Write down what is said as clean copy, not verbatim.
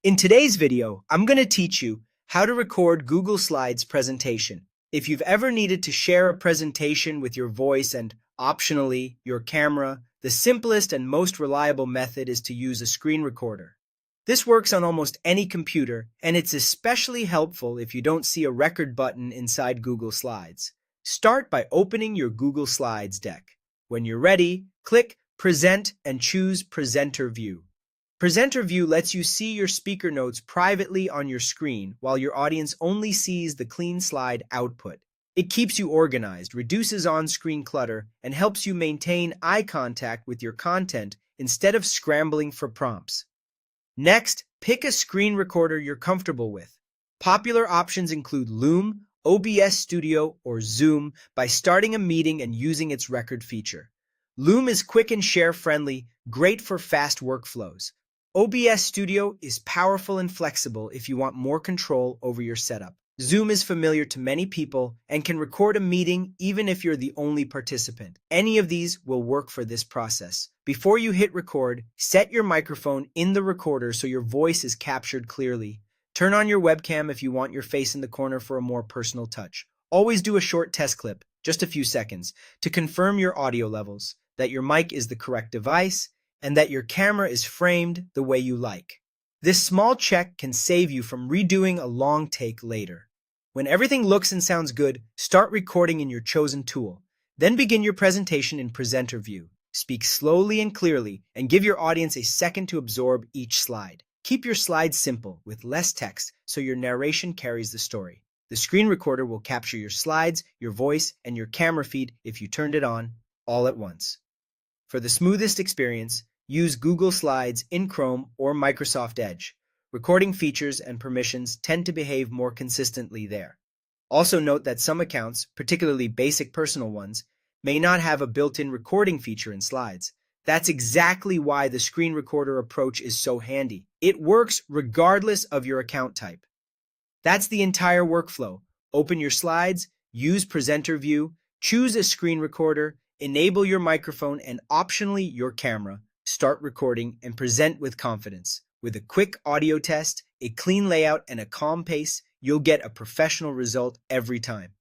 In today's video, I'm going to teach you how to record Google Slides presentation. If you've ever needed to share a presentation with your voice and, optionally, your camera, the simplest and most reliable method is to use a screen recorder. This works on almost any computer, and it's especially helpful if you don't see a record button inside Google Slides. Start by opening your Google Slides deck. When you're ready, click Present and choose Presenter View. Presenter View lets you see your speaker notes privately on your screen while your audience only sees the clean slide output. It keeps you organized, reduces on-screen clutter, and helps you maintain eye contact with your content instead of scrambling for prompts. Next, pick a screen recorder you're comfortable with. Popular options include Loom, OBS Studio, or Zoom by starting a meeting and using its record feature. Loom is quick and share-friendly, great for fast workflows. OBS Studio is powerful and flexible if you want more control over your setup. Zoom is familiar to many people and can record a meeting even if you're the only participant. Any of these will work for this process. Before you hit record, set your microphone in the recorder so your voice is captured clearly. Turn on your webcam if you want your face in the corner for a more personal touch. Always do a short test clip, just a few seconds, to confirm your audio levels, that your mic is the correct device, and that your camera is framed the way you like. This small check can save you from redoing a long take later. When everything looks and sounds good, start recording in your chosen tool. Then begin your presentation in Presenter View. Speak slowly and clearly, and give your audience a second to absorb each slide. Keep your slides simple, with less text, so your narration carries the story. The screen recorder will capture your slides, your voice, and your camera feed if you turned it on, all at once. For the smoothest experience, use Google Slides in Chrome or Microsoft Edge. Recording features and permissions tend to behave more consistently there. Also note that some accounts, particularly basic personal ones, may not have a built-in recording feature in Slides. That's exactly why the screen recorder approach is so handy. It works regardless of your account type. That's the entire workflow. Open your slides, use Presenter View, choose a screen recorder, enable your microphone and optionally your camera. Start recording and present with confidence. With a quick audio test, a clean layout, and a calm pace, you'll get a professional result every time.